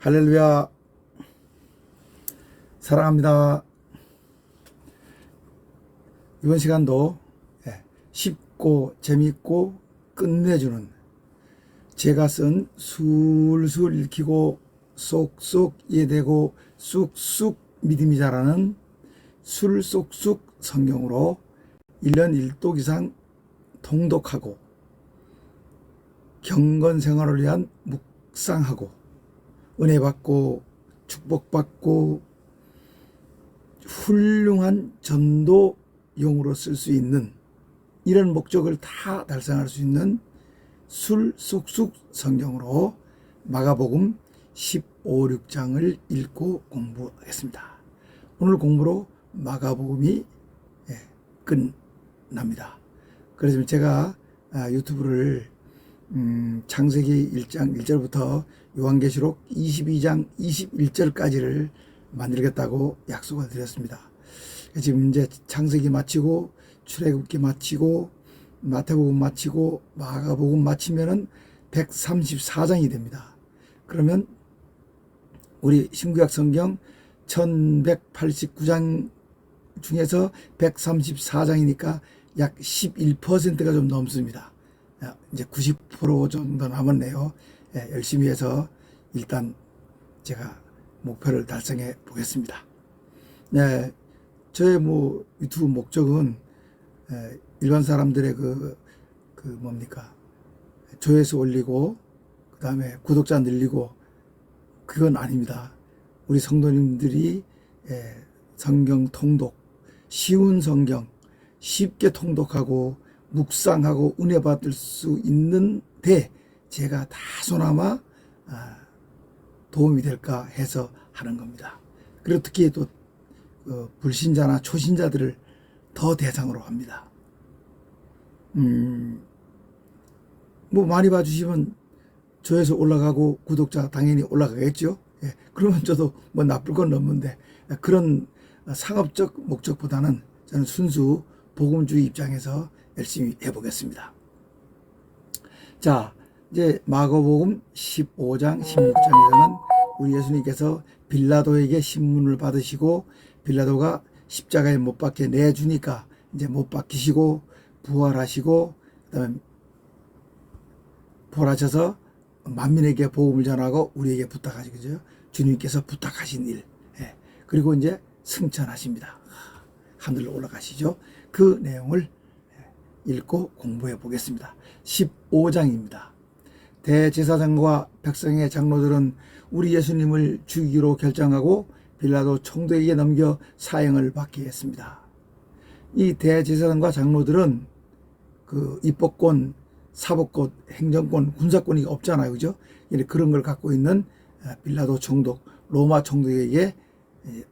할렐루야. 사랑합니다. 이번 시간도 쉽고 재밌고 끝내주는, 제가 쓴 술술 읽히고 쏙쏙 이해되고 쑥쑥 믿음이 자라는 술 쏙쑥 성경으로 1년 1독 이상 통독하고 경건 생활을 위한 묵상하고 은혜 받고 축복받고 훌륭한 전도용으로 쓸 수 있는, 이런 목적을 다 달성할 수 있는 술 쏙쑥 성경으로 마가복음 15, 16장을 읽고 공부하겠습니다. 오늘 공부로 마가복음이 끝납니다. 그래서 제가 유튜브를 창세기 1장 1절부터 요한계시록 22장 21절까지를 만들겠다고 약속을 드렸습니다. 지금 이제 창세기 마치고 출애굽기 마치고 마태복음 마치고 마가복음 마치면은 134장이 됩니다. 그러면 우리 신구약 성경 1189장 중에서 134장이니까 약 11%가 좀 넘습니다. 이제 90% 정도 남았네요. 열심히 해서 일단 제가 목표를 달성해 보겠습니다. 네, 저의 유튜브 목적은 일반 사람들의 뭡니까, 조회수 올리고 그 다음에 구독자 늘리고, 그건 아닙니다. 우리 성도님들이 성경 통독, 쉬운 성경 쉽게 통독하고 묵상하고 은혜 받을 수 있는데 제가 다소나마 도움이 될까 해서 하는 겁니다. 그리고 특히 또 불신자나 초신자들을 더 대상으로 합니다. 많이 봐주시면 조회수 올라가고 구독자 당연히 올라가겠죠. 그러면 저도 나쁠 건 없는데, 그런 상업적 목적보다는 저는 순수 복음주의 입장에서 열심히 해보겠습니다. 자, 이제 마가복음 15장 16장에서는 우리 예수님께서 빌라도에게 신문을 받으시고 빌라도가 십자가에 못 박혀 내주니까 이제 못 박히시고 부활하시고 그다음에 부활하셔서 만민에게 복음을 전하고 우리에게 부탁하시죠. 그죠? 주님께서 부탁하신 일. 그리고 이제 승천하십니다. 하늘로 올라가시죠. 그 내용을 읽고 공부해 보겠습니다. 15장입니다. 대제사장과 백성의 장로들은 우리 예수님을 죽이기로 결정하고 빌라도 총독에게 넘겨 사형을 받게 했습니다. 이 대제사장과 장로들은 입법권, 사법권, 행정권, 군사권이 없잖아요. 그죠? 그런 걸 갖고 있는 빌라도 총독, 로마 총독에게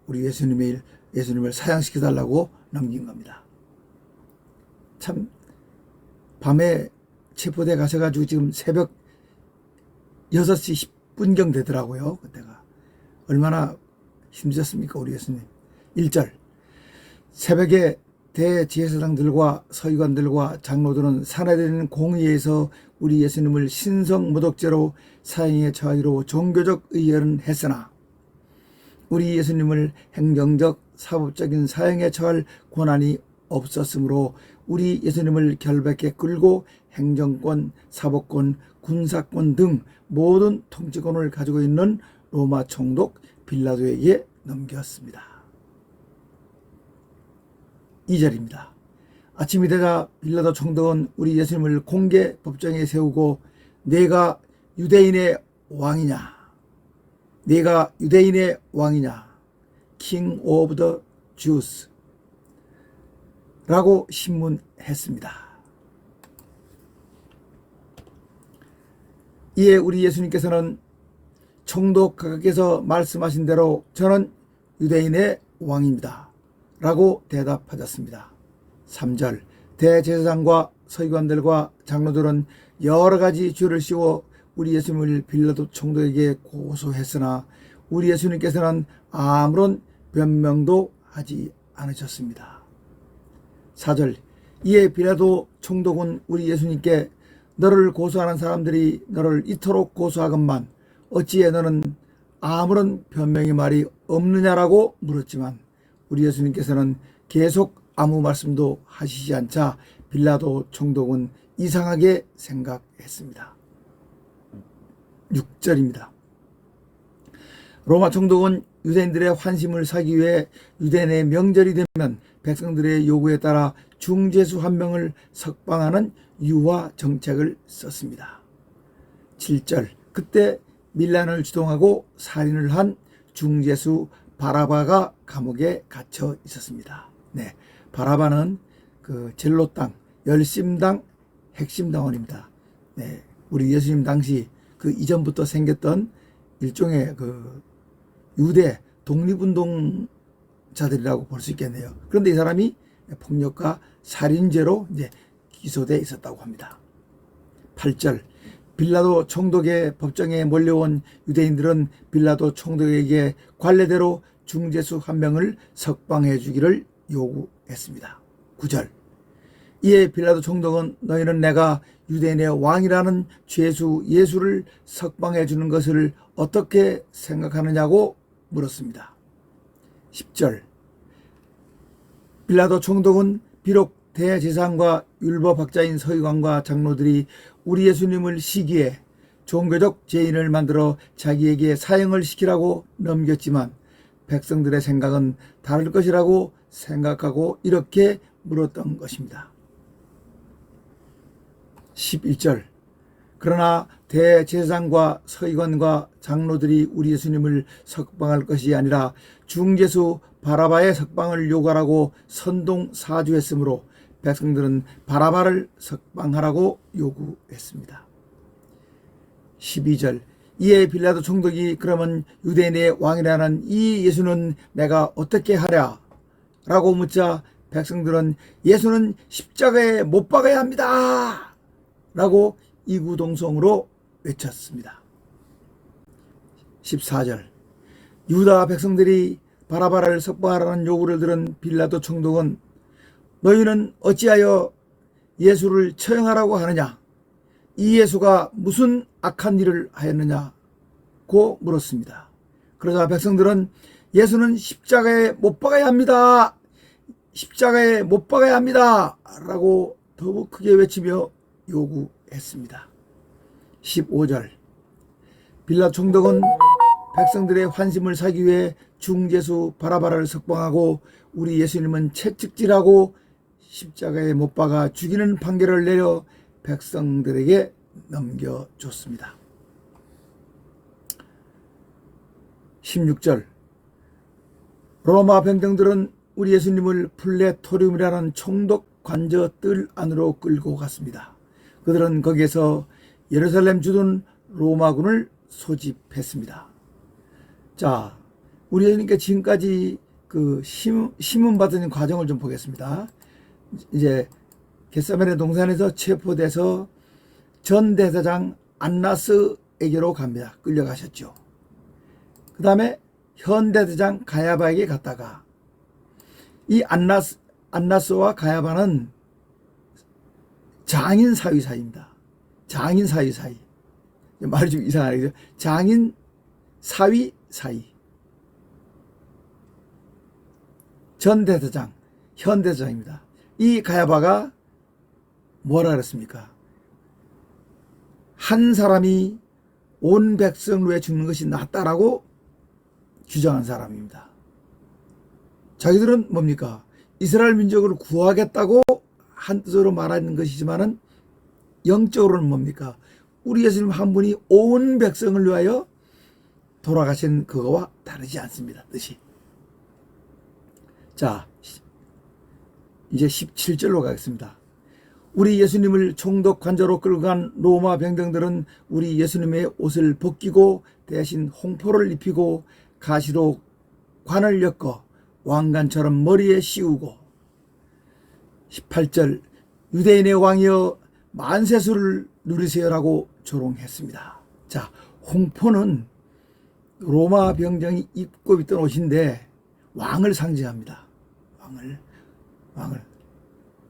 우리 예수님을 사형시켜달라고 넘긴 겁니다. 참, 밤에 체포대 가셔가지고 지금 새벽 6시 10분경 되더라고요. 그때가. 얼마나 힘드셨습니까, 우리 예수님. 1절. 새벽에 대제사장들과 서기관들과 장로들은 산해되는 공의에서 우리 예수님을 신성모독죄로 사형에 처하기로 종교적 의결은 했으나 우리 예수님을 행정적 사법적인 사형에 처할 권한이 없었으므로 우리 예수님을 결백해 끌고 행정권, 사법권, 군사권 등 모든 통치권을 가지고 있는 로마 총독 빌라도에게 넘겼습니다. 2절입니다. 아침이 되자 빌라도 총독은 우리 예수님을 공개 법정에 세우고 내가 유대인의 왕이냐? 내가 유대인의 왕이냐? King of the Jews 라고 신문했습니다. 이에 우리 예수님께서는 총독 각하께서 말씀하신 대로 저는 유대인의 왕입니다 라고 대답하셨습니다. 3절. 대제사장과 서기관들과 장로들은 여러 가지 죄를 씌워 우리 예수님을 빌라도 총독에게 고소했으나 우리 예수님께서는 아무런 변명도 하지 않으셨습니다. 4절. 이에 빌라도 총독은 우리 예수님께 너를 고소하는 사람들이 너를 이토록 고소하건만 어찌해 너는 아무런 변명의 말이 없느냐라고 물었지만 우리 예수님께서는 계속 아무 말씀도 하시지 않자 빌라도 총독은 이상하게 생각했습니다. 6절입니다. 로마 총독은 유대인들의 환심을 사기 위해 유대인의 명절이 되면 백성들의 요구에 따라 중재수 한 명을 석방하는 유화 정책을 썼습니다. 7절, 그때 밀란을 주동하고 살인을 한 중재수 바라바가 감옥에 갇혀 있었습니다. 네, 바라바는 그 젤로당, 열심당 핵심 당원입니다. 네, 우리 예수님 당시 그 이전부터 생겼던 일종의 그 유대 독립운동자들이라고 볼 수 있겠네요. 그런데 이 사람이 폭력과 살인죄로 이제 기소되어 있었다고 합니다. 8절, 빌라도 총독의 법정에 몰려온 유대인들은 빌라도 총독에게 관례대로 중재수 한 명을 석방해 주기를 요구했습니다. 9절, 이에 빌라도 총독은 너희는 내가 유대인의 왕이라는 죄수 예수를 석방해 주는 것을 어떻게 생각하느냐고 물었습니다. 10절, 빌라도 총독은 비록 대제사장과 율법학자인 서기관과 장로들이 우리 예수님을 시기에 종교적 죄인을 만들어 자기에게 사형을 시키라고 넘겼지만 백성들의 생각은 다를 것이라고 생각하고 이렇게 물었던 것입니다. 11절, 그러나 대제사장과 서기관과 장로들이 우리 예수님을 석방할 것이 아니라 중재수 바라바의 석방을 요구하라고 선동사주했으므로 백성들은 바라바를 석방하라고 요구했습니다. 12절, 이에 빌라도 총독이 그러면 유대인의 왕이라는 이 예수는 내가 어떻게 하랴? 라고 묻자 백성들은 예수는 십자가에 못 박아야 합니다! 라고 이구동성으로 외쳤습니다. 14절, 유다 백성들이 바라바를 석방하라는 요구를 들은 빌라도 총독은 너희는 어찌하여 예수를 처형하라고 하느냐? 이 예수가 무슨 악한 일을 하였느냐고 물었습니다. 그러자 백성들은 예수는 십자가에 못 박아야 합니다. 십자가에 못 박아야 합니다. 라고 더욱 크게 외치며 요구했습니다. 15절, 빌라도 총독은 백성들의 환심을 사기 위해 중재수 바라바를 석방하고 우리 예수님은 채찍질하고 십자가에 못 박아 죽이는 판결을 내려 백성들에게 넘겨줬습니다. 16절, 로마 병정들은 우리 예수님을 플레토리움이라는 총독 관저 뜰 안으로 끌고 갔습니다. 그들은 거기에서 예루살렘 주둔 로마군을 소집했습니다. 자, 우리 예수님께 지금까지 그 심문 받은 과정을 좀 보겠습니다. 이제 겟세마네 동산에서 체포돼서 전 대사장 안나스에게로 갑니다. 끌려가셨죠. 그 다음에 현 대사장 가야바에게 갔다가 이 안나스와 가야바는 장인 사위 사이입니다. 장인 사위 사이. 말이 좀 이상하네요. 장인 사위 사이. 전 대사장, 현 대사장입니다. 이 가야바가 뭐라 그랬습니까? 한 사람이 온 백성을 위해 죽는 것이 낫다라고 주장한 사람입니다. 자기들은 뭡니까? 이스라엘 민족을 구하겠다고 한 뜻으로 말하는 것이지만은 영적으로는 뭡니까? 우리 예수님 한 분이 온 백성을 위하여 돌아가신 그거와 다르지 않습니다. 뜻이. 자, 이제 17절로 가겠습니다. 우리 예수님을 총독 관저로 끌고 간 로마 병정들은 우리 예수님의 옷을 벗기고 대신 홍포를 입히고 가시로 관을 엮어 왕관처럼 머리에 씌우고 18절, 유대인의 왕이여 만세수를 누리세요라고 조롱했습니다. 자, 홍포는 로마 병정이 입고 있던 옷인데 왕을 상징합니다. 왕을.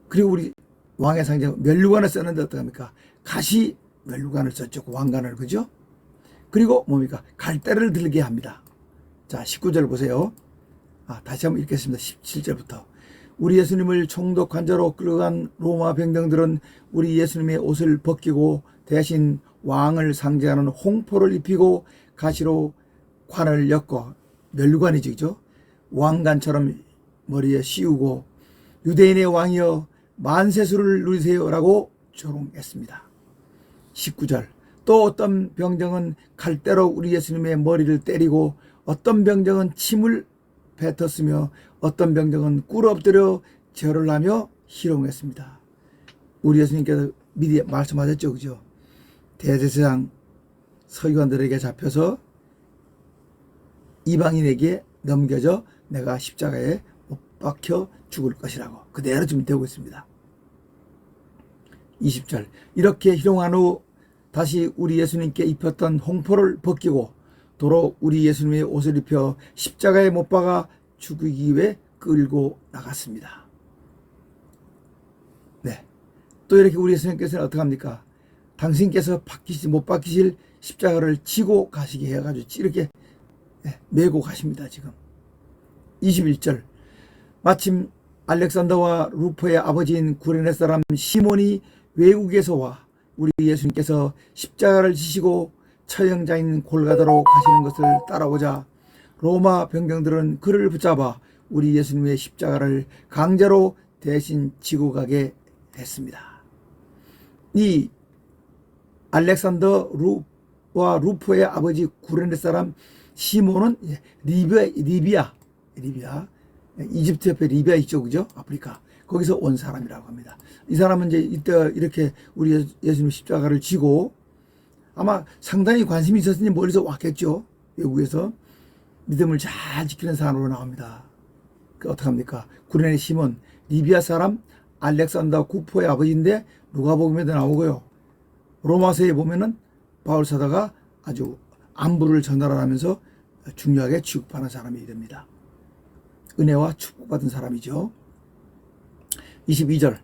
그리고 우리 왕의 상징 멸류관을 썼는데 어떡합니까? 가시 멸류관을 썼죠. 왕관을, 그죠? 그리고 뭡니까? 갈대를 들게 합니다. 자, 19절 보세요. 다시 한번 읽겠습니다. 17절부터. 우리 예수님을 총독 관자로 끌어간 로마 병정들은 우리 예수님의 옷을 벗기고 대신 왕을 상징하는 홍포를 입히고 가시로 관을 엮어, 멸관이죠, 그죠? 왕관처럼 머리에 씌우고 유대인의 왕이여 만세수를 누리세요라고 조롱했습니다. 19절. 또 어떤 병정은 칼대로 우리 예수님의 머리를 때리고 어떤 병정은 침을 뱉었으며 어떤 병정은 꿇어 엎드려 절을 하며 희롱했습니다. 우리 예수님께서 미리 말씀하셨죠, 그죠? 대제사장 서기관들에게 잡혀서 이방인에게 넘겨져 내가 십자가에 못 박혀 죽을 것이라고 그대로 지금 되고 있습니다. 20절. 이렇게 희롱한 후 다시 우리 예수님께 입혔던 홍포를 벗기고 도로 우리 예수님의 옷을 입혀 십자가에 못 박아 죽이기 위해 끌고 나갔습니다. 네. 또 이렇게 우리 예수님께서는 어떻게 합니까? 당신께서 못 박히실 십자가를 지고 가시게 해가지고 이렇게 메고 가십니다, 지금. 21절. 마침 알렉산더와 루포의 아버지인 구레네 사람 시몬이 외국에서 와 우리 예수님께서 십자가를 지시고 처형자인 골가다로 가시는 것을 따라오자 로마 병정들은 그를 붙잡아 우리 예수님의 십자가를 강제로 대신 지고 가게 했습니다. 이 알렉산더 루와 루포의 아버지 구레네 사람 시몬은 리비아 이집트 옆에 리비아 있죠, 그죠? 아프리카. 거기서 온 사람이라고 합니다. 이 사람은 이제 이때 이렇게 우리 예수님 십자가를 지고 아마 상당히 관심이 있었으니 멀리서 왔겠죠. 외국에서. 믿음을 잘 지키는 사람으로 나옵니다. 어떡합니까? 구레네 시몬, 리비아 사람 알렉산더 구포의 아버지인데 누가복음에도 나오고요. 로마서에 보면은 바울 사도가 아주 안부를 전달하면서 중요하게 취급하는 사람이 됩니다. 은혜와 축복받은 사람이죠. 22절.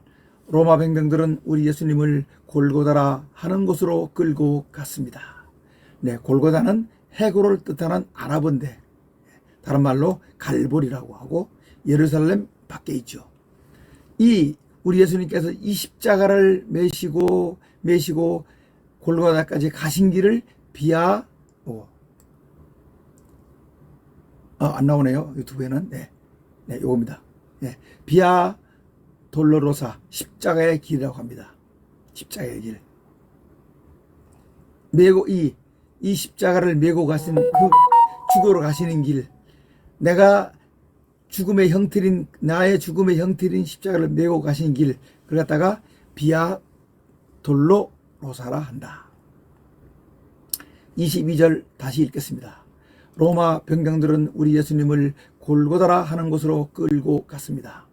로마 병정들은 우리 예수님을 골고다라 하는 곳으로 끌고 갔습니다. 네, 골고다는 해골을 뜻하는 아랍어인데 다른 말로 갈보리라고 하고 예루살렘 밖에 있죠. 이 우리 예수님께서 이 십자가를 메시고 골고다까지 가신 길을 비아 안 나오네요. 유튜브에는. 네, 요겁니다. 네, 비아 돌로로사 십자가의 길이라고 합니다. 십자가의 길. 메고 이 십자가를 메고 가신 그 죽으러 가시는 길. 나의 죽음의 형틀인 십자가를 메고 가신 길. 그걸 갖다가 비아 돌로로사라 한다. 22절 다시 읽겠습니다. 로마 병정들은 우리 예수님을 골고다라 하는 곳으로 끌고 갔습니다.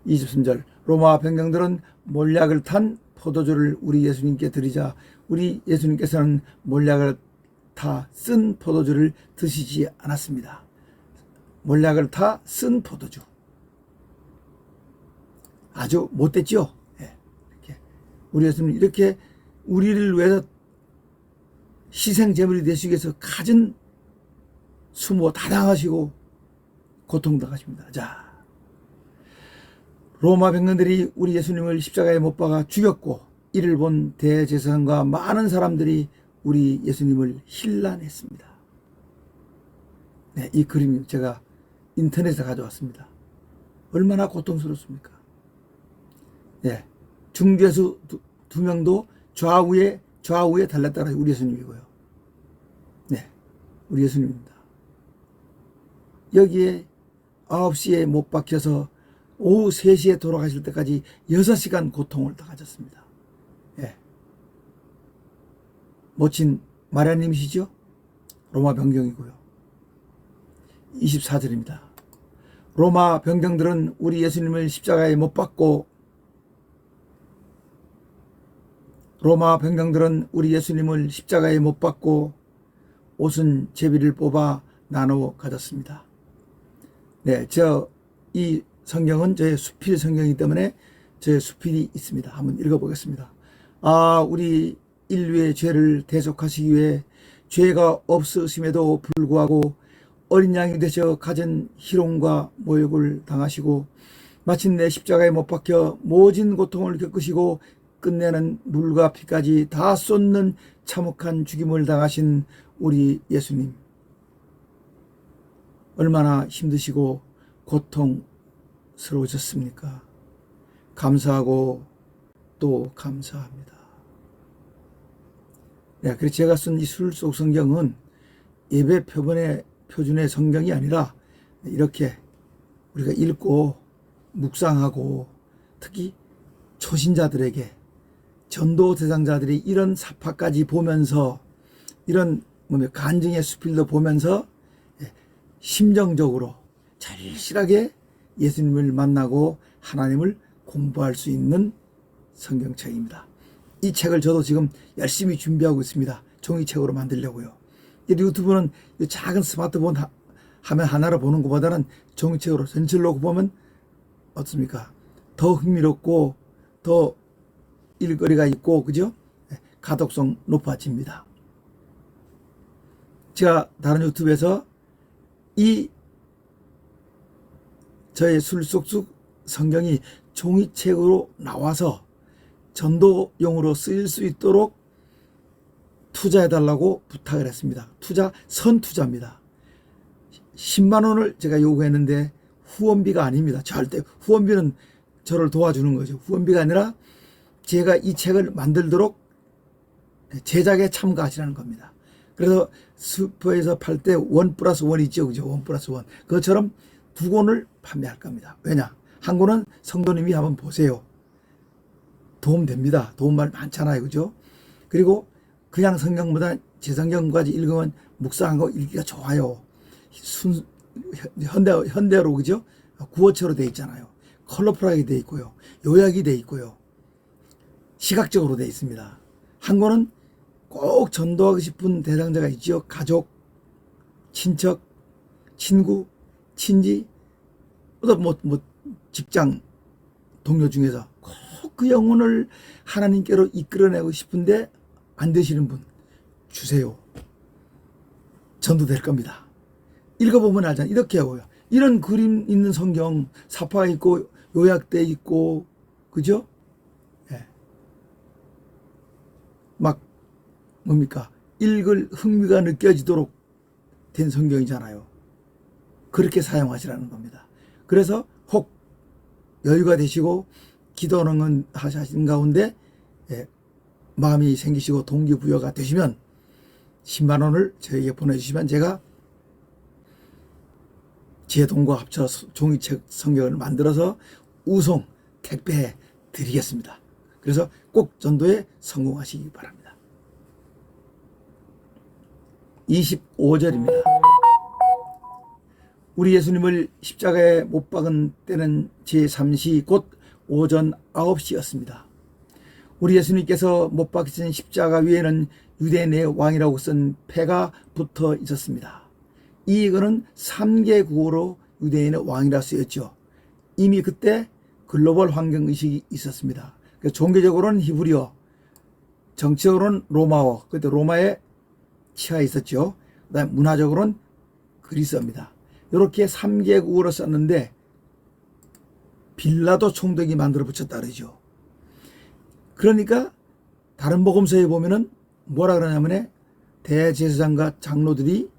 23절. 로마 병정들은 몰약을 탄 포도주를 우리 예수님께 드리자 우리 예수님께서는 몰약을 타 쓴 포도주를 드시지 않았습니다. 몰약을 타 쓴 포도주. 아주 못됐죠? 이렇게. 우리 예수님 이렇게 우리를 위해서 희생제물이 되시기 위해서 갖은 수모 다 당하시고 고통당하십니다. 자, 로마 병건들이 우리 예수님을 십자가에 못 박아 죽였고 이를 본 대제사장과 많은 사람들이 우리 예수님을 힐난했습니다. 네, 이 그림 제가 인터넷에서 가져왔습니다. 얼마나 고통스럽습니까? 네, 중개수 두 명도 좌우에 달렸다가 우리 예수님이고요. 네, 우리 예수님입니다. 여기에 9시에 못 박혀서 오후 3시에 돌아가실 때까지 6시간 고통을 다 가졌습니다. 예. 모친 마리아님이시죠? 로마 병정이고요. 24절입니다. 로마 병정들은 우리 예수님을 십자가에 못 박고 옷은 제비를 뽑아 나눠 가졌습니다. 네, 이 성경은 저의 수필 성경이기 때문에 저의 수필이 있습니다. 한번 읽어보겠습니다. 우리 인류의 죄를 대속하시기 위해 죄가 없으심에도 불구하고 어린 양이 되셔 가진 희롱과 모욕을 당하시고 마침내 십자가에 못 박혀 모진 고통을 겪으시고 끝내는 물과 피까지 다 쏟는 참혹한 죽임을 당하신 우리 예수님, 얼마나 힘드시고 고통스러우셨습니까? 감사하고 또 감사합니다. 네, 그래서 제가 쓴 이 술 속 성경은 예배 표준의 성경이 아니라 이렇게 우리가 읽고 묵상하고 특히 초신자들에게, 전도 대상자들이 이런 사파까지 보면서, 이런 간증의 수필도 보면서 심정적으로 절실하게 예수님을 만나고 하나님을 공부할 수 있는 성경책입니다. 이 책을 저도 지금 열심히 준비하고 있습니다. 종이책으로 만들려고요. 유튜브는 작은 스마트폰 화면 하나로 보는 것보다는 종이책으로 전체로 보면 어떻습니까? 더 흥미롭고 더 일거리가 있고, 그죠? 가독성 높아집니다. 제가 다른 유튜브에서 이 저의 술속속 성경이 종이책으로 나와서 전도용으로 쓰일 수 있도록 투자해달라고 부탁을 했습니다. 선투자입니다. 10만 원을 제가 요구했는데 후원비가 아닙니다. 절대 후원비는 저를 도와주는 거죠. 후원비가 아니라 제가 이 책을 만들도록 제작에 참가하시라는 겁니다. 그래서 슈퍼에서 팔 때 1+1 있죠. 그죠? 1+1. 그것처럼 2권을 판매할 겁니다. 왜냐? 한 권은 성도님이 한번 보세요. 도움됩니다. 도움말 많잖아요. 그죠? 그리고 그냥 성경보다 제 성경까지 읽으면 묵상한 거 읽기가 좋아요. 현대어로, 그죠? 구어체로 되어 있잖아요. 컬러풀하게 되어 있고요. 요약이 되어 있고요. 시각적으로 되어 있습니다. 한 권은 꼭 전도하고 싶은 대상자가 있죠. 가족, 친척, 친구, 친지, 직장 동료 중에서 꼭 그 영혼을 하나님께로 이끌어내고 싶은데 안 되시는 분 주세요. 전도될 겁니다. 읽어보면 알잖아요. 이렇게 하고요. 이런 그림 있는 성경, 사파가 있고 요약돼 있고, 그죠? 예. 막 읽을 흥미가 느껴지도록 된 성경이잖아요. 그렇게 사용하시라는 겁니다. 그래서 혹 여유가 되시고 기도는 하시는 가운데 마음이 생기시고 동기부여가 되시면 10만 원을 저에게 보내주시면 제가 제 돈과 합쳐 종이책 성경을 만들어서 우송 택배해 드리겠습니다. 그래서 꼭 전도에 성공하시기 바랍니다. 25절입니다. 우리 예수님을 십자가에 못 박은 때는 제3시 곧 오전 9시였습니다. 우리 예수님께서 못 박히신 십자가 위에는 유대인의 왕이라고 쓴 패가 붙어 있었습니다. 이거는 3개 구호로 유대인의 왕이라 쓰였죠. 이미 그때 글로벌 환경의식이 있었습니다. 종교적으로는 히브리어, 정치적으로는 로마어, 그때 로마에 치하에 있었죠. 그다음 문화적으로는 그리스어입니다. 이렇게 3개 구호로 썼는데 빌라도 총독이 만들어 붙였다 그러죠. 그러니까 다른 복음서에 보면은 뭐라 그러냐면 대제사장과 장로들이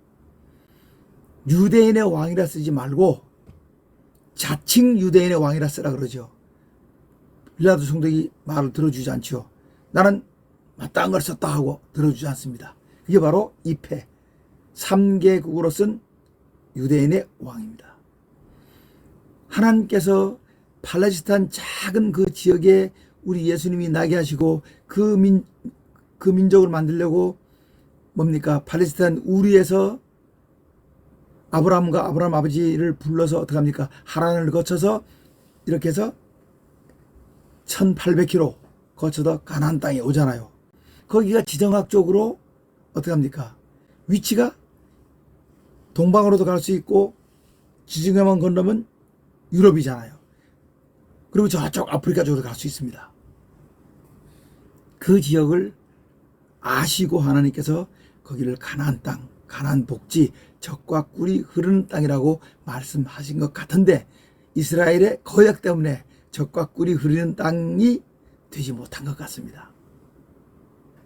유대인의 왕이라 쓰지 말고 자칭 유대인의 왕이라 쓰라 그러죠. 빌라도 총독이 말을 들어주지 않죠. 나는 마땅한 걸 썼다 하고 들어주지 않습니다. 이게 바로 이 패, 3개국으로 쓴 유대인의 왕입니다. 하나님께서 팔레스타인 작은 그 지역에 우리 예수님이 나게 하시고 그 민족을 만들려고 팔레스타인 우리에서 아브라함과 아브라함 아버지를 불러서 어떻게 합니까? 하란을 거쳐서 이렇게 해서 1800km 거쳐서 가나안 땅에 오잖아요. 거기가 지정학적으로 어떻게 합니까? 위치가 동방으로도 갈 수 있고 지중해만 건너면 유럽이잖아요. 그리고 저쪽 아프리카 쪽으로 갈 수 있습니다. 그 지역을 아시고 하나님께서 거기를 가나안 땅, 가나안 복지, 젖과 꿀이 흐르는 땅이라고 말씀하신 것 같은데 이스라엘의 거역 때문에 젖과 꿀이 흐르는 땅이 되지 못한 것 같습니다.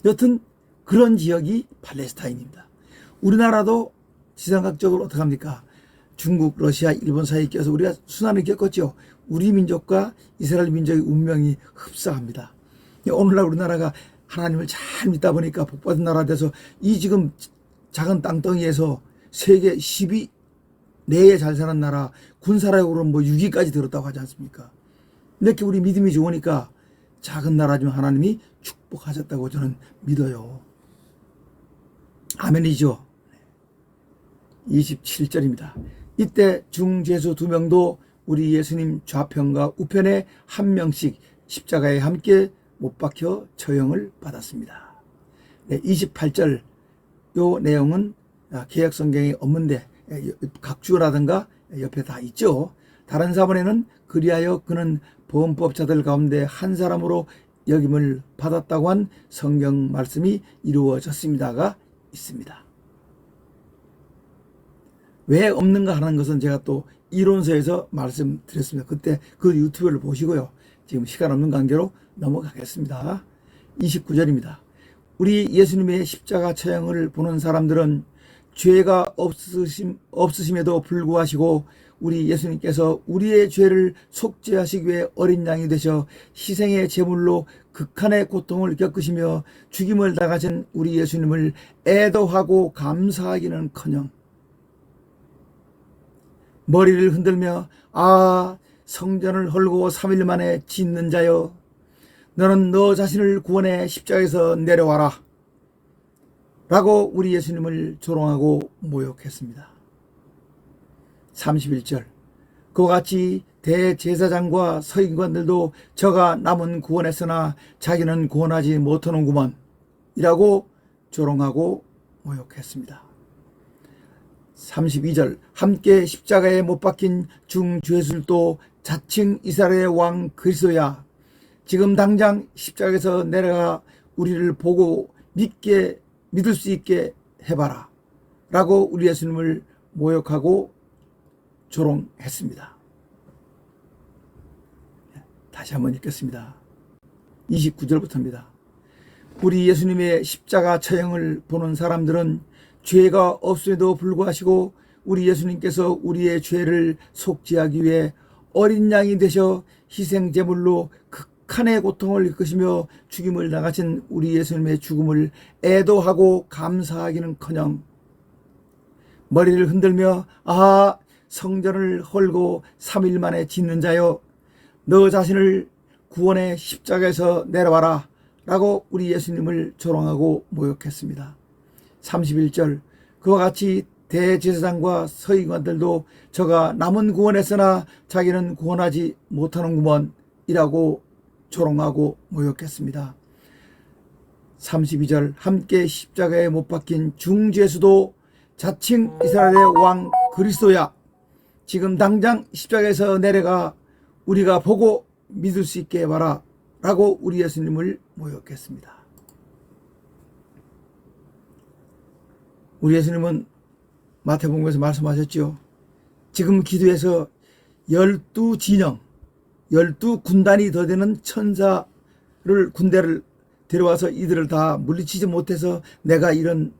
여튼 그런 지역이 팔레스타인입니다. 우리나라도 지상학적으로 어떻게 합니까? 중국, 러시아, 일본 사이에 껴서 우리가 순환을 겪었죠. 우리 민족과 이스라엘 민족의 운명이 흡사합니다. 오늘날 우리나라가 하나님을 잘 믿다 보니까 복받은 나라 돼서 이 지금 작은 땅덩이에서 세계 10위 내에 잘 사는 나라 군사력으로 뭐 6위까지 들었다고 하지 않습니까? 이렇게 우리 믿음이 좋으니까 작은 나라지만 하나님이 축복하셨다고 저는 믿어요. 아멘이죠. 27절입니다. 이때 중재수 2명도 우리 예수님 좌편과 우편에 한 명씩 십자가에 함께 못 박혀 처형을 받았습니다. 28절 요 내용은 개역 성경에 없는데 각주라든가 옆에 다 있죠. 다른 사본에는 그리하여 그는 범법자들 가운데 한 사람으로 여김을 받았다고 한 성경 말씀이 이루어졌습니다가 있습니다. 왜 없는가 하는 것은 제가 또 이론서에서 말씀드렸습니다. 그때 그 유튜브를 보시고요. 지금 시간 없는 관계로 넘어가겠습니다. 29절입니다. 우리 예수님의 십자가 처형을 보는 사람들은 죄가 없으심에도 불구하시고 우리 예수님께서 우리의 죄를 속죄하시기 위해 어린 양이 되셔 희생의 제물로 극한의 고통을 겪으시며 죽임을 당하신 우리 예수님을 애도하고 감사하기는커녕 머리를 흔들며 성전을 헐고 3일 만에 짓는 자여 너는 너 자신을 구원해 십자가에서 내려와라 라고 우리 예수님을 조롱하고 모욕했습니다. 31절 그와 같이 대제사장과 서기관들도 저가 남은 구원했으나 자기는 구원하지 못하는구먼 이라고 조롱하고 모욕했습니다. 32절 함께 십자가에 못 박힌 중죄술도 자칭 이스라엘의 왕 그리스도야 지금 당장 십자가에서 내려가 우리를 보고 믿을 수 있게 해봐라 라고 우리 예수님을 모욕하고 조롱했습니다. 다시 한번 읽겠습니다. 29절부터입니다. 우리 예수님의 십자가 처형을 보는 사람들은 죄가 없음에도 불구하시고 우리 예수님께서 우리의 죄를 속죄하기 위해 어린 양이 되셔 희생제물로 극한의 고통을 겪으시며 죽임을 당하신 우리 예수님의 죽음을 애도하고 감사하기는커녕 머리를 흔들며 성전을 헐고 3일 만에 짓는 자여 너 자신을 구원해 십자가에서 내려와라 라고 우리 예수님을 조롱하고 모욕했습니다. 31절 그와 같이 대제사장과 서기관들도 저가 남은 구원했으나 자기는 구원하지 못하는구먼 이라고 조롱하고 모욕했습니다. 32절 함께 십자가에 못 박힌 중죄수도 자칭 이스라엘의 왕 그리스도야 지금 당장 십자가에서 내려가 우리가 보고 믿을 수 있게 해봐라 라고 우리 예수님을 모욕했습니다. 우리 예수님은 마태복음에서 말씀하셨죠. 지금 기도해서 12진영 12군단이 더 되는 천사를 군대를 데려와서 이들을 다 물리치지 못해서 내가 이런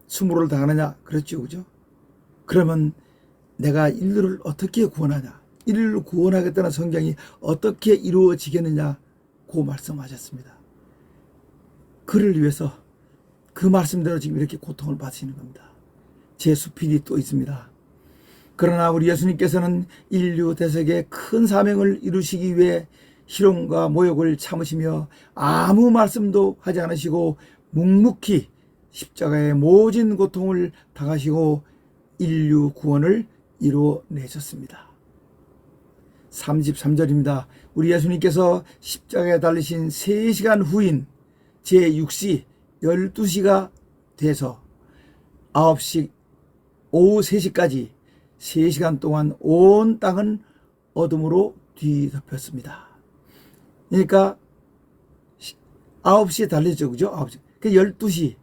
수모를 당하느냐 그랬죠. 그죠? 그러면 내가 인류를 어떻게 구원하냐 인류를 구원하겠다는 성경이 어떻게 이루어지겠느냐고 말씀하셨습니다. 그를 위해서 그 말씀대로 지금 이렇게 고통을 받으시는 겁니다. 제 수필이 또 있습니다. 그러나 우리 예수님께서는 인류 대속의 큰 사명을 이루시기 위해 희롱과 모욕을 참으시며 아무 말씀도 하지 않으시고 묵묵히 십자가의 모진 고통을 당하시고 인류 구원을 이루어내셨습니다. 33절입니다. 우리 예수님께서 십자가에 달리신 3시간 후인 제6시 12시가 돼서 9시 오후 3시까지 3시간 동안 온 땅은 어둠으로 뒤덮였습니다. 그러니까 9시에 달렸죠. 그죠? 9시. 그 12시.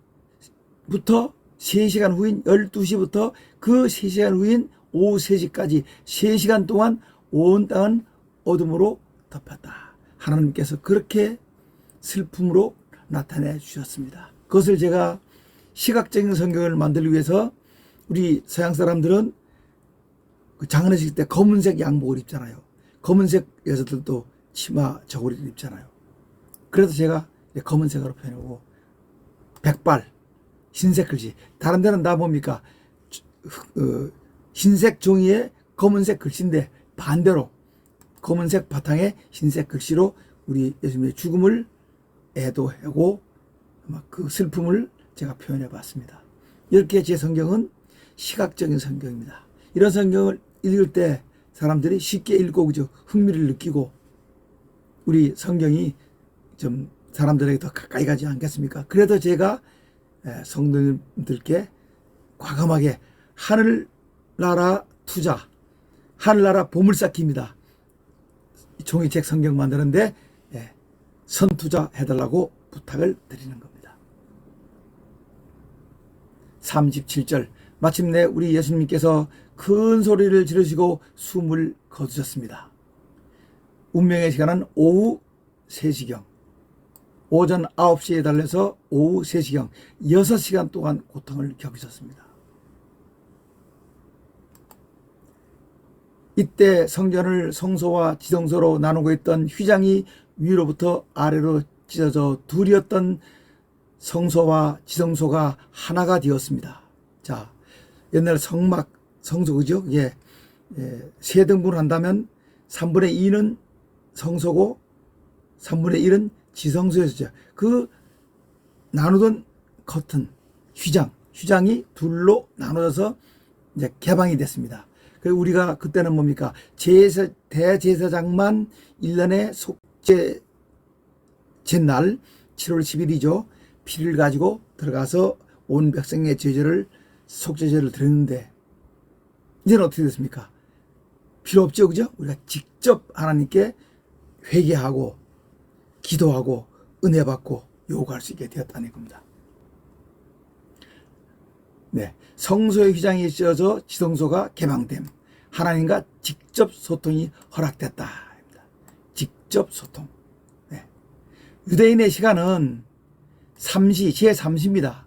부터 3시간 후인 12시부터 그 3시간 후인 오후 3시까지 3시간 동안 온 땅은 어둠으로 덮였다. 하나님께서 그렇게 슬픔으로 나타내 주셨습니다. 그것을 제가 시각적인 성경을 만들기 위해서 우리 서양 사람들은 장례식 때 검은색 양복을 입잖아요. 검은색 여자들도 치마 저고리를 입잖아요. 그래서 제가 검은색으로 표현하고 백발 흰색 글씨. 다른 데는 다 뭡니까? 흰색 종이에 검은색 글씨인데 반대로 검은색 바탕에 흰색 글씨로 우리 예수님의 죽음을 애도하고 그 슬픔을 제가 표현해 봤습니다. 이렇게 제 성경은 시각적인 성경입니다. 이런 성경을 읽을 때 사람들이 쉽게 읽고 그저 흥미를 느끼고 우리 성경이 좀 사람들에게 더 가까이 가지 않겠습니까? 그래도 제가 성도님들께 과감하게 하늘나라 투자, 하늘나라 보물찾기입니다. 종이책 성경 만드는데 선투자 해달라고 부탁을 드리는 겁니다. 37절 마침내 우리 예수님께서 큰 소리를 지르시고 숨을 거두셨습니다. 운명의 시간은 오후 3시경, 오전 9시에 달려서 오후 3시경 6시간 동안 고통을 겪으셨습니다. 이때 성전을 성소와 지성소로 나누고 있던 휘장이 위로부터 아래로 찢어져 둘이었던 성소와 지성소가 하나가 되었습니다. 자, 옛날 성막, 성소, 그죠? 예, 세 등분을 한다면 3분의 2는 성소고 3분의 1은 지성소였죠. 그 나누던 커튼, 휘장이 둘로 나눠져서 이제 개방이 됐습니다. 우리가 그때는 뭡니까? 대제사장만 1년에 속죄 제날 7월 10일이죠. 피를 가지고 들어가서 온 백성의 죄를 속죄제를 드렸는데 이제는 어떻게 됐습니까? 필요 없죠, 그죠? 우리가 직접 하나님께 회개하고 기도하고 은혜 받고 요구할 수 있게 되었다는 겁니다. 네, 성소의 휘장이 씌어져 지성소가 개방됨. 하나님과 직접 소통이 허락됐다. 직접 소통. 네. 유대인의 시간은 3시, 제3시입니다.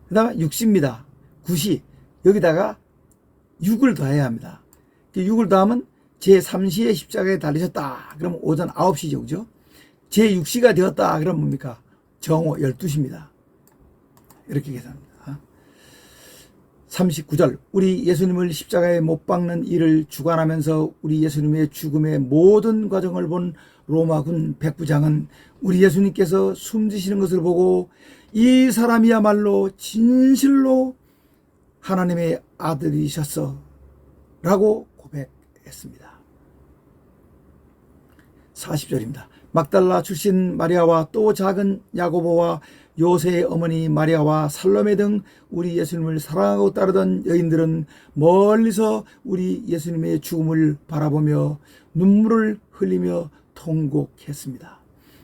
그 다음에 6시입니다. 9시. 여기다가 6을 더해야 합니다. 6을 더하면 제3시에 십자가에 달리셨다. 그러면 오전 9시죠. 그죠? 제6시가 되었다. 그러면 뭡니까? 정오 12시입니다. 이렇게 계산합니다. 39절 우리 예수님을 십자가에 못 박는 일을 주관하면서 우리 예수님의 죽음의 모든 과정을 본 로마군 백부장은 우리 예수님께서 숨지시는 것을 보고 이 사람이야말로 진실로 하나님의 아들이셨어 라고 고백했습니다. 40절입니다. 막달라 출신 마리아와 또 작은 야고보와 요새의 어머니 마리아와 살로메 등 우리 예수님을 사랑하고 따르던 여인들은 멀리서 우리 예수님의 죽음을 바라보며 눈물을 흘리며 통곡했습니다.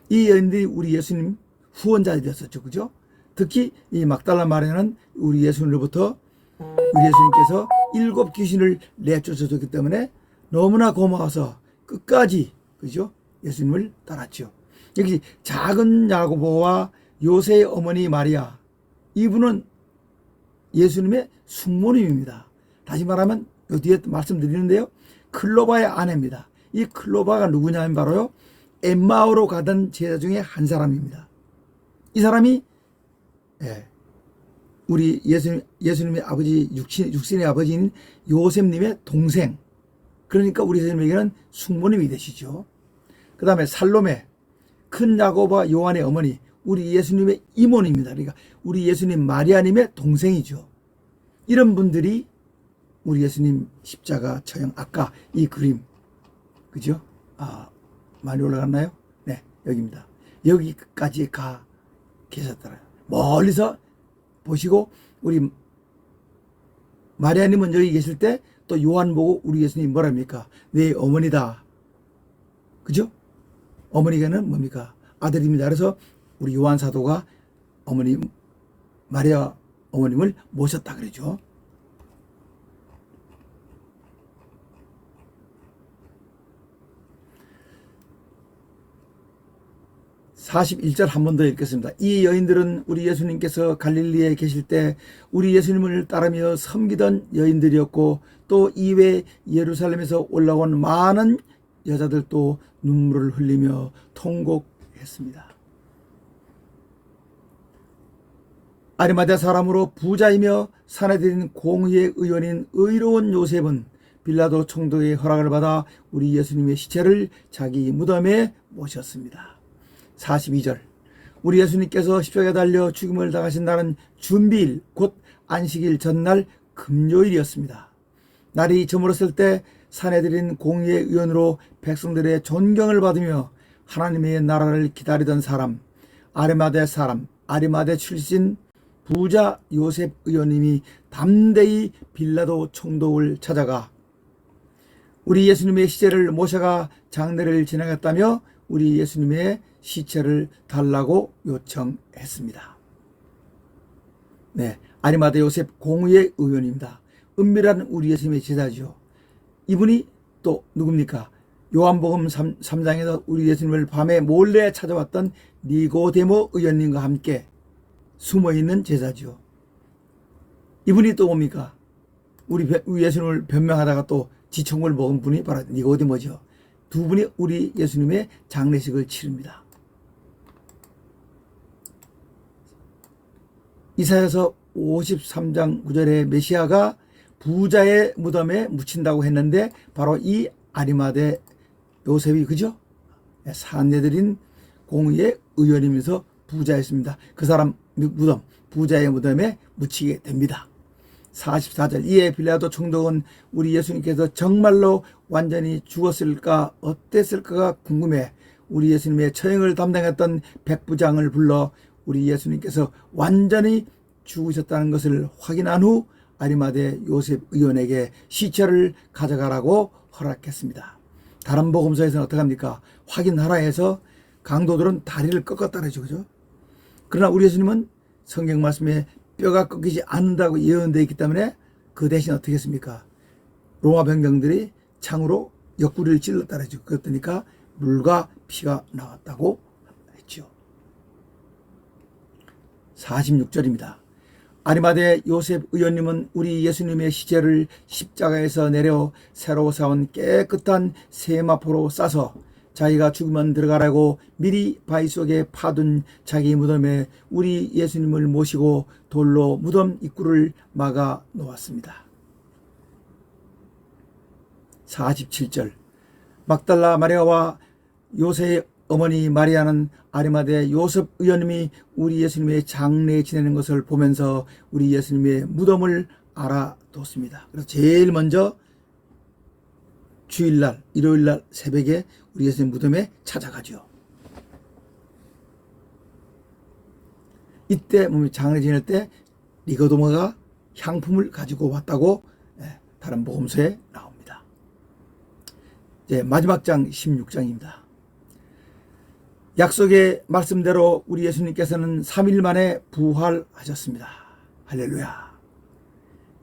이 여인들이 우리 예수님 후원자들이었었죠. 그죠? 특히 이 막달라 마리아는 우리 예수님으로부터 우리 예수님께서 7 귀신을 내쫓아줬기 때문에 너무나 고마워서 끝까지 그죠? 예수님을 따랐죠. 여기 작은 야고보와 요새의 어머니 마리아, 이분은 예수님의 숙모님입니다. 다시 말하면 이 뒤에 말씀드리는데요, 클로바의 아내입니다. 이 클로바가 누구냐면 바로요, 엠마오로 가던 제자 중에 한 사람입니다. 이 사람이 우리 예수님의 아버지, 육신의 아버지인 요셉님의 동생, 그러니까 우리 예수님에게는 숙모님이 되시죠. 그 다음에 살로메, 큰 야고보와 요한의 어머니, 우리 예수님의 이모입니다. 그러니까 우리 예수님 마리아님의 동생이죠. 이런 분들이 우리 예수님 십자가 처형, 아까 이 그림, 그죠? 많이 올라갔나요? 네, 여기입니다. 여기까지 가 계셨더라고요. 멀리서 보시고 우리 마리아님은 여기 계실 때 또 요한 보고 우리 예수님 뭐랍니까? 내 어머니다. 그죠? 어머니가는 뭡니까? 아들입니다. 그래서 우리 요한 사도가 어머니 마리아 어머님을 모셨다 그러죠. (41절) 한 번 더 읽겠습니다. 이 여인들은 우리 예수님께서 갈릴리에 계실 때 우리 예수님을 따르며 섬기던 여인들이었고 또 이외 예루살렘에서 올라온 많은 여자들도 눈물을 흘리며 통곡했습니다. 아리마대 사람으로 부자이며 사내들인 공의의 의원인 의로운 요셉은 빌라도 총독의 허락을 받아 우리 예수님의 시체를 자기 무덤에 모셨습니다. 42절 우리 예수님께서 십자가에 달려 죽음을 당하신 날은 준비일 곧 안식일 전날 금요일이었습니다. 날이 저물었을 때 사내들인 공의의 의원으로 백성들의 존경을 받으며 하나님의 나라를 기다리던 사람, 아리마대 출신 부자 요셉 의원님이 담대히 빌라도 총독을 찾아가 우리 예수님의 시체를 모셔가 장례를 진행했다며 우리 예수님의 시체를 달라고 요청했습니다. 네, 아리마대 요셉 공의의 의원입니다. 은밀한 우리 예수님의 제자죠. 이분이 또 누굽니까? 요한복음 3장에서 우리 예수님을 밤에 몰래 찾아왔던 니고데모 의원님과 함께 숨어있는 제자죠. 이분이 또 뭡니까? 우리 예수님을 변명하다가 또 지청을 먹은 분이 바로 니고데모죠. 두 분이 우리 예수님의 장례식을 치릅니다. 이사야서 53장 9절에 메시아가 부자의 무덤에 묻힌다고 했는데 바로 이 아리마대 요셉이 그죠? 사내들인 공의의 의원이면서 부자였습니다. 그 사람 무덤, 부자의 무덤에 묻히게 됩니다. 44절 이에 빌라도 총독은 우리 예수님께서 정말로 완전히 죽었을까 어땠을까가 궁금해 우리 예수님의 처형을 담당했던 백부장을 불러 우리 예수님께서 완전히 죽으셨다는 것을 확인한 후 아리마대 요셉 의원에게 시체를 가져가라고 허락했습니다. 다른 복음서에서는 어떻게 합니까? 확인하라 해서 강도들은 다리를 꺾었다 그러죠. 그죠? 그러나 우리 예수님은 성경 말씀에 뼈가 꺾이지 않는다고 예언되어 있기 때문에 그 대신 어떻게 했습니까? 로마 병정들이 창으로 옆구리를 찔렀다 그러죠. 그랬더니까 물과 피가 나왔다고 했죠. 46절입니다. 아리마대 요셉 의원님은 우리 예수님의 시체를 십자가에서 내려 새로 사온 깨끗한 세마포로 싸서 자기가 죽으면 들어가라고 미리 바위 속에 파둔 자기 무덤에 우리 예수님을 모시고 돌로 무덤 입구를 막아 놓았습니다. 47절 막달라 마리아와 요셉의 어머니 마리아는 아리마대 요셉 의원님이 우리 예수님의 장례 지내는 것을 보면서 우리 예수님의 무덤을 알아뒀습니다. 그래서 제일 먼저 주일날, 일요일날 새벽에 우리 예수님 무덤에 찾아가죠. 이때 장례 지낼 때 니고데모가 향품을 가지고 왔다고 다른 복음서에 나옵니다. 이제 마지막 장 16장입니다. 약속의 말씀대로 우리 예수님께서는 3일 만에 부활하셨습니다. 할렐루야.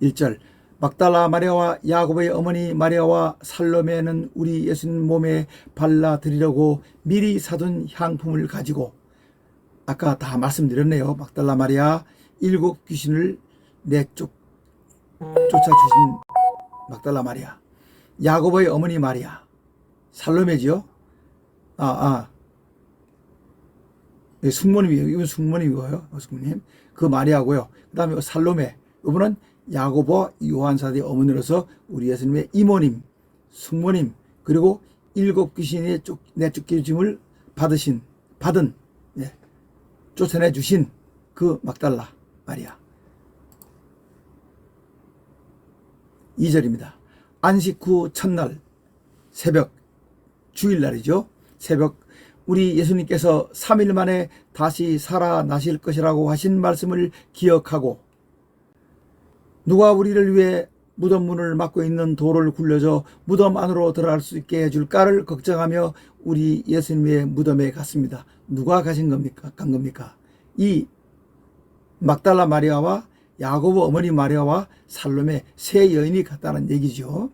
1절 막달라 마리아와 야고보의 어머니 마리아와 살로메는 우리 예수님 몸에 발라드리려고 미리 사둔 향품을 가지고 아까 다 말씀드렸네요. 막달라 마리아 7 귀신을 쫓아주신 막달라 마리아, 야고보의 어머니 마리아, 살로메지요. 숙모님이에요. 이건 숙모님이고요. 숙모님. 그 마리아고요. 그 다음에 살로메. 이분은 야고보 요한사도의 어머니로서 우리 예수님의 이모님, 숙모님, 그리고 7 귀신의 내쫓김을 받은, 쫓아내 주신 그 막달라 마리아. 2절입니다. 안식 후 첫날 새벽, 주일날이죠. 새벽 우리 예수님께서 3일 만에 다시 살아나실 것이라고 하신 말씀을 기억하고 누가 우리를 위해 무덤 문을 막고 있는 돌을 굴려줘 무덤 안으로 들어갈 수 있게 해줄까를 걱정하며 우리 예수님의 무덤에 갔습니다. 누가 간 겁니까? 이 막달라 마리아와 야고보 어머니 마리아와 살로메 세 여인이 갔다는 얘기죠.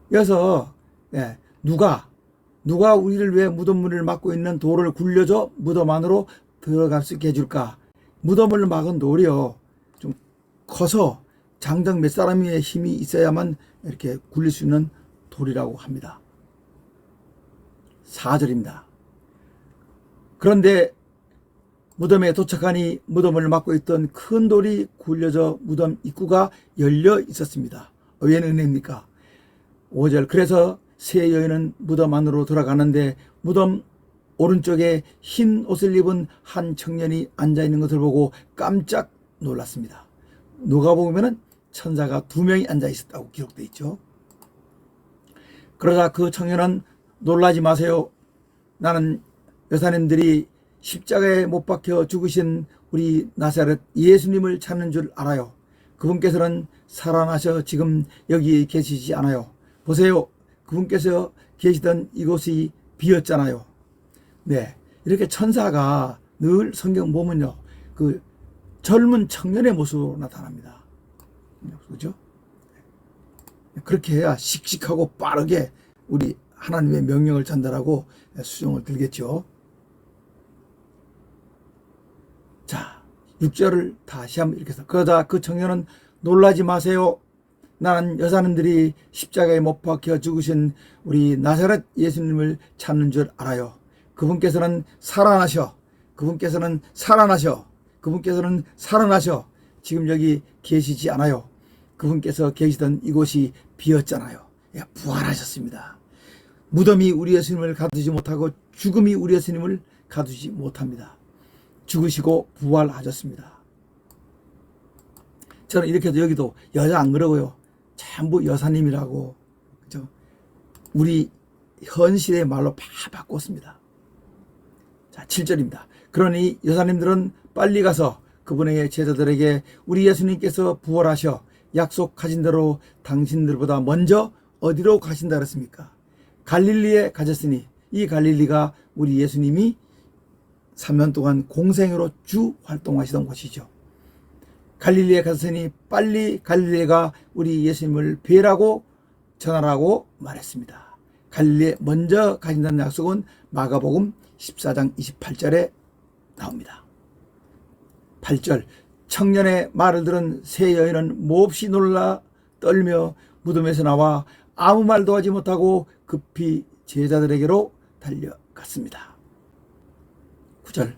그래서 누가 우리를 위해 무덤 문을 막고 있는 돌을 굴려줘 무덤 안으로 들어갈 수 있게 해줄까? 무덤을 막은 돌이요, 좀 커서 장정 몇 사람의 힘이 있어야만 이렇게 굴릴 수 있는 돌이라고 합니다. 4절입니다. 그런데 무덤에 도착하니 무덤을 막고 있던 큰 돌이 굴려져 무덤 입구가 열려 있었습니다. 웬 은혜입니까? 5절, 그래서 세 여인은 무덤 안으로 들어가는데 무덤 오른쪽에 흰 옷을 입은 한 청년이 앉아있는 것을 보고 깜짝 놀랐습니다. 누가복음에는 천사가 2명이 앉아있었다고 기록되어 있죠. 그러자 그 청년은 놀라지 마세요. 나는 여사님들이 십자가에 못 박혀 죽으신 우리 나사렛 예수님을 찾는 줄 알아요. 그분께서는 살아나셔 지금 여기 계시지 않아요. 보세요. 그분께서 계시던 이곳이 비었잖아요. 네, 이렇게 천사가 늘 성경 보면요, 그 젊은 청년의 모습으로 나타납니다. 그렇죠? 그렇게 해야 씩씩하고 빠르게 우리 하나님의 명령을 전달하고 수종을 들겠죠. 자, 6절을 다시 한번 이렇게 해서, 그러다 그 청년은 놀라지 마세요. 나는 여사님들이 십자가에 못 박혀 죽으신 우리 나사렛 예수님을 찾는 줄 알아요. 그분께서는 살아나셔. 그분께서는 살아나셔. 그분께서는 살아나셔. 지금 여기 계시지 않아요. 그분께서 계시던 이곳이 비었잖아요. 부활하셨습니다. 무덤이 우리 예수님을 가두지 못하고 죽음이 우리 예수님을 가두지 못합니다. 죽으시고 부활하셨습니다. 저는 이렇게 해도 여기도 여자 안 그러고요, 전부 여사님이라고, 그죠? 우리 현실의 말로 다 바꿨습니다. 자, 7절입니다. 그러니 여사님들은 빨리 가서 그분의 제자들에게 우리 예수님께서 부활하셔 약속하신 대로 당신들보다 먼저 어디로 가신다 그랬습니까? 갈릴리에 가셨으니, 이 갈릴리가 우리 예수님이 3년 동안 공생으로 주 활동하시던 곳이죠. 갈릴리에 가셨으니 빨리 갈릴리가 우리 예수님을 뵈라고 전하라고 말했습니다. 갈릴리에 먼저 가신다는 약속은 마가복음 14장 28절에 나옵니다. 8절, 청년의 말을 들은 세 여인은 몹시 놀라 떨며 무덤에서 나와 아무 말도 하지 못하고 급히 제자들에게로 달려갔습니다. 9절,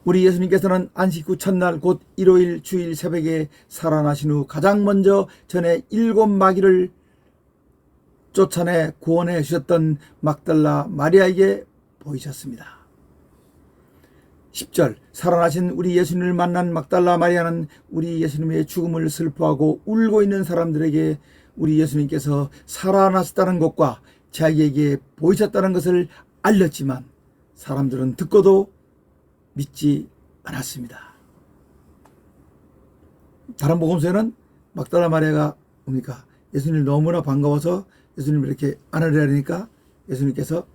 우리 예수님께서는 안식 후 첫날 곧 일요일 주일 새벽에 살아나신 후 가장 먼저 전에 7 마귀를 쫓아내 구원해 주셨던 막달라 마리아에게 보이셨습니다. 10절, 살아나신 우리 예수님을 만난 막달라 마리아는 우리 예수님의 죽음을 슬퍼하고 울고 있는 사람들에게 우리 예수님께서 살아나셨다는 것과 자기에게 보이셨다는 것을 알렸지만 사람들은 듣고도 믿지 않았습니다. 다른 복음서에는 막달라 마리아가 뭡니까? 예수님 너무나 반가워서 예수님을 이렇게 안으려니까 예수님께서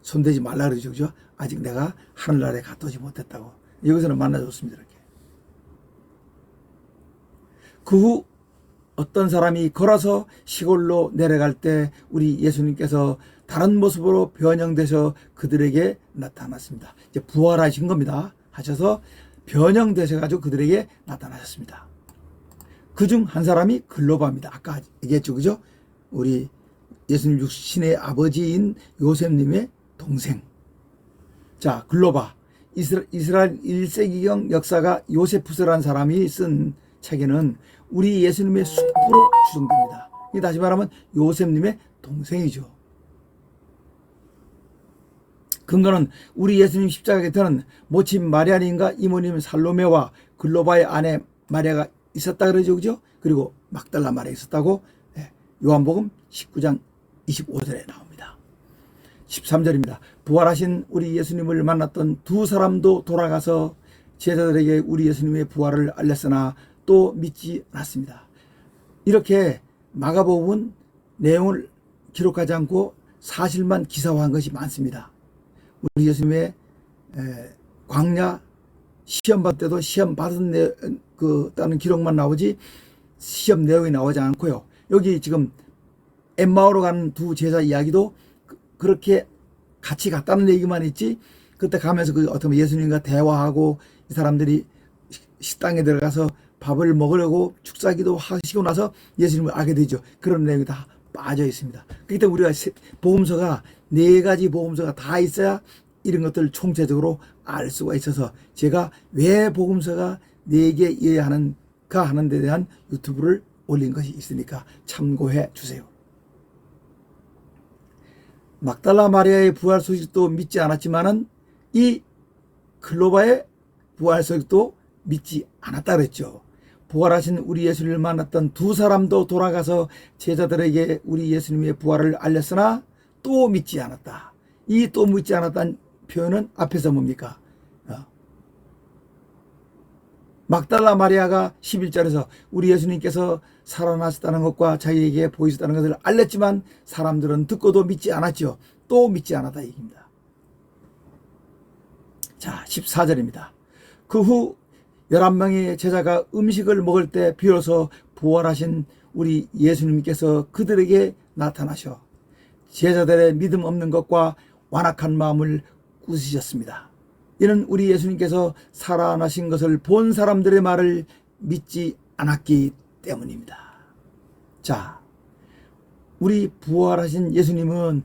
손대지 말라 그러죠. 그죠? 아직 내가 하늘나라에 갔다 오지 못했다고. 여기서는 만나줬습니다. 이렇게. 그 후 어떤 사람이 걸어서 시골로 내려갈 때 우리 예수님께서 다른 모습으로 변형되셔 그들에게 나타났습니다. 이제 부활하신 겁니다. 하셔서 변형되셔가지고 그들에게 나타나셨습니다. 그중 한 사람이 글로바입니다. 아까 얘기했죠. 그죠? 우리 예수님 육신의 아버지인 요셉님의 동생. 자, 글로바. 이스라엘 1세기경 역사가 요세푸스라는 사람이 쓴 책에는 우리 예수님의 숙부로 추정됩니다. 다시 말하면 요셉님의 동생이죠. 근거는 우리 예수님 십자가 곁에는 모친 마리아님과 이모님 살로메와 글로바의 아내 마리아가 있었다 그러죠. 그죠? 그리고 막달라 마리아 있었다고 요한복음 19장 25절에 나옵니다. 13절입니다. 부활하신 우리 예수님을 만났던 두 사람도 돌아가서 제자들에게 우리 예수님의 부활을 알렸으나 또 믿지 않았습니다. 이렇게 마가복음은 내용을 기록하지 않고 사실만 기사화한 것이 많습니다. 우리 예수님의 광야 시험 받을 때도 시험 받은 다는 기록만 나오지 시험 내용이 나오지 않고요. 여기 지금 엠마오로 가는 두 제자 이야기도 그렇게 같이 갔다는 얘기만 있지, 그때 가면서 어떤 예수님과 대화하고 이 사람들이 식당에 들어가서 밥을 먹으려고 축사기도 하시고 나서 예수님을 알게 되죠. 그런 내용이 다 빠져 있습니다. 그렇기 때문에 우리가 복음서가 4가지 복음서가 다 있어야 이런 것들을 총체적으로 알 수가 있어서 제가 왜 복음서가 4개여야 하는가 하는 데 대한 유튜브를 올린 것이 있으니까 참고해 주세요. 막달라 마리아의 부활 소식도 믿지 않았지만은 이 클로바의 부활 소식도 믿지 않았다 그랬죠. 부활하신 우리 예수님을 만났던 두 사람도 돌아가서 제자들에게 우리 예수님의 부활을 알렸으나 또 믿지 않았다. 이 또 믿지 않았다는 표현은 앞에서 뭡니까? 막달라 마리아가 11절에서 우리 예수님께서 살아나셨다는 것과 자기에게 보이셨다는 것을 알렸지만 사람들은 듣고도 믿지 않았죠. 또 믿지 않았다 얘기입니다. 자, 14절입니다. 그 후 11명의 제자가 음식을 먹을 때 비로소 부활하신 우리 예수님께서 그들에게 나타나셔 제자들의 믿음 없는 것과 완악한 마음을 꾸짖으셨습니다. 이는 우리 예수님께서 살아나신 것을 본 사람들의 말을 믿지 않았기 때문입니다. 자, 우리 부활하신 예수님은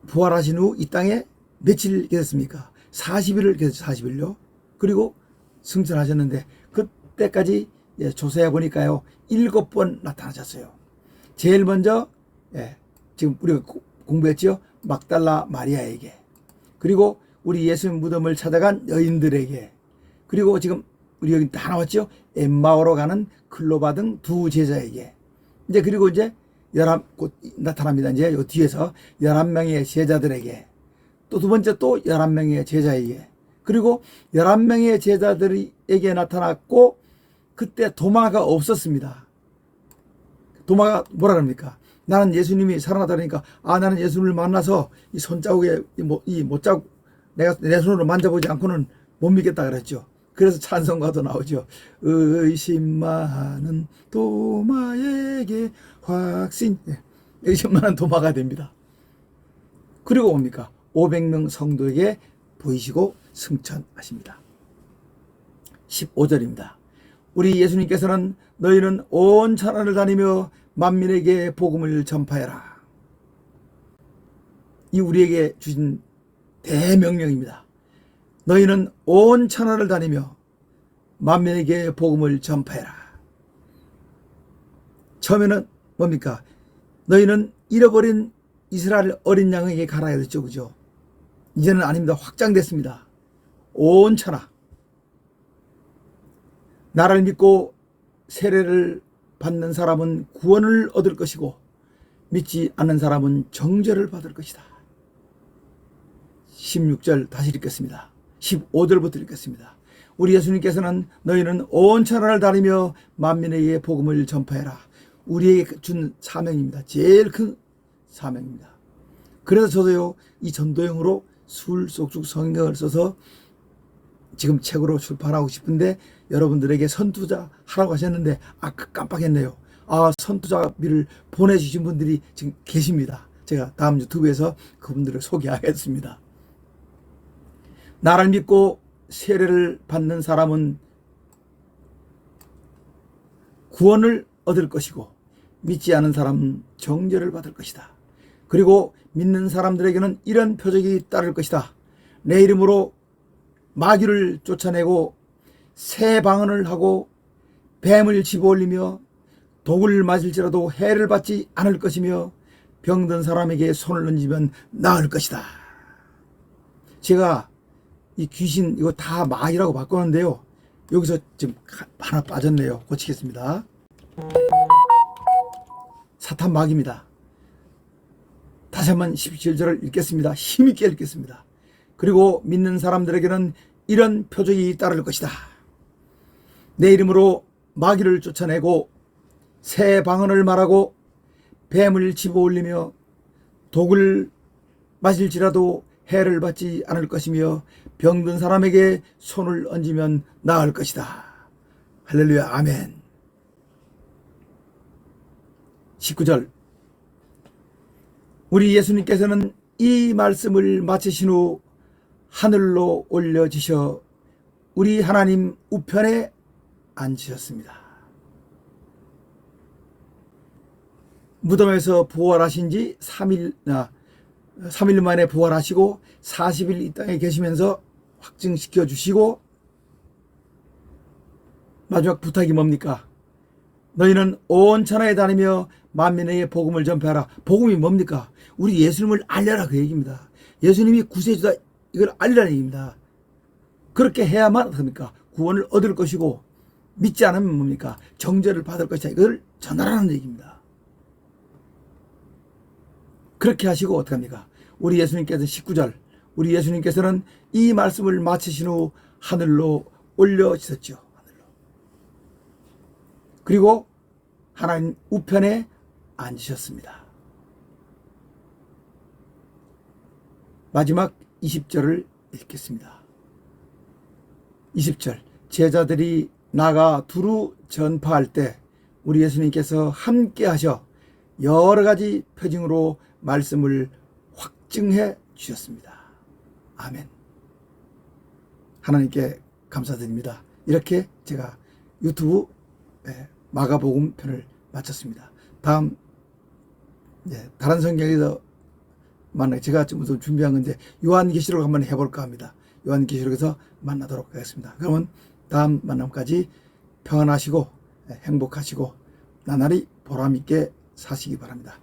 부활하신 후 이 땅에 며칠 계셨습니까? 40일을 계셨죠. 40일요. 그리고 승천하셨는데 그때까지 조사해 보니까요 7번 나타나셨어요. 제일 먼저 지금 우리가 공부했죠. 막달라 마리아에게, 그리고 우리 예수님 무덤을 찾아간 여인들에게, 그리고 지금 우리 여기 다 나왔죠. 엠마오로 가는 클로바 등 두 제자에게, 이제 그리고 이제 곧 나타납니다. 이제 요 뒤에서 11명의 제자들에게, 또 두 번째 또 11명의 제자에게, 그리고 11명의 제자들에게 나타났고 그때 도마가 없었습니다. 도마가 뭐라 그럽니까? 나는 예수님이 살아나다니까 나는 예수님을 만나서 이 손자국에 이 못자국 내가 내 손으로 만져보지 않고는 못 믿겠다 그랬죠. 그래서 찬송가도 나오죠. 의심만은 도마에게 확신. 의심만은 도마가 됩니다. 그리고 뭡니까? 500명 성도에게 보이시고 승천하십니다. 15절입니다. 우리 예수님께서는 너희는 온 천하를 다니며 만민에게 복음을 전파해라. 이 우리에게 주신 대명령입니다. 너희는 온 천하를 다니며 만민에게 복음을 전파해라. 처음에는 뭡니까? 너희는 잃어버린 이스라엘 어린 양에게 가라 그랬죠. 그죠? 이제는 아닙니다. 확장됐습니다. 온 천하. 나를 믿고 세례를 받는 사람은 구원을 얻을 것이고 믿지 않는 사람은 정죄를 받을 것이다. 16절 다시 읽겠습니다. 15절부터 읽겠습니다. 우리 예수님께서는 너희는 온 천하를 다니며 만민에게 복음을 전파해라. 우리에게 준 사명입니다. 제일 큰 사명입니다. 그래서 저도요 이 전도용으로 술속죽 성경을 써서 지금 책으로 출판하고 싶은데 여러분들에게 선투자 하라고 하셨는데 깜빡했네요. 선투자비를 보내주신 분들이 지금 계십니다. 제가 다음 유튜브에서 그분들을 소개하겠습니다. 나를 믿고 세례를 받는 사람은 구원을 얻을 것이고 믿지 않은 사람은 정죄를 받을 것이다. 그리고 믿는 사람들에게는 이런 표적이 따를 것이다. 내 이름으로 마귀를 쫓아내고 새 방언을 하고 뱀을 집어올리며 독을 마실지라도 해를 받지 않을 것이며 병든 사람에게 손을 얹으면 나을 것이다. 제가 이 귀신 이거 다 마귀라고 바꿨는데요. 여기서 지금 하나 빠졌네요. 고치겠습니다. 사탄 마귀입니다. 다시 한번 17절을 읽겠습니다. 힘있게 읽겠습니다. 그리고 믿는 사람들에게는 이런 표적이 따를 것이다. 내 이름으로 마귀를 쫓아내고 새 방언을 말하고 뱀을 집어올리며 독을 마실지라도 해를 받지 않을 것이며 병든 사람에게 손을 얹으면 나을 것이다. 할렐루야. 아멘. 19절. 우리 예수님께서는 이 말씀을 마치신 후 하늘로 올려지셔 우리 하나님 우편에 앉으셨습니다. 무덤에서 부활하신 지 3일 만에 부활하시고 40일 이 땅에 계시면서 확증시켜 주시고 마지막 부탁이 뭡니까? 너희는 온 천하에 다니며 만민에게 복음을 전파하라. 복음이 뭡니까? 우리 예수님을 알려라, 그 얘기입니다. 예수님이 구세주다, 이걸 알리라는 얘기입니다. 그렇게 해야만 어떻습니까? 구원을 얻을 것이고 믿지 않으면 뭡니까? 정죄를 받을 것이다. 이걸 전하라는 얘기입니다. 그렇게 하시고 어떡합니까? 우리 예수님께서 19절, 우리 예수님께서는 이 말씀을 마치신 후 하늘로 올려지셨죠. 하늘로. 그리고 하나님 우편에 앉으셨습니다. 마지막 20절을 읽겠습니다. 20절. 제자들이 나가 두루 전파할 때 우리 예수님께서 함께 하셔 여러 가지 표징으로 말씀을 확증해 주셨습니다. 아멘. 하나님께 감사드립니다. 이렇게 제가 유튜브 마가복음 편을 마쳤습니다. 다음 다른 성경에서 제가 좀 준비한 건데 요한계시록 한번 해볼까 합니다. 요한계시록에서 만나도록 하겠습니다. 그러면 다음 만남까지 평안하시고 행복하시고 나날이 보람있게 사시기 바랍니다.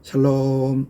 샬롬.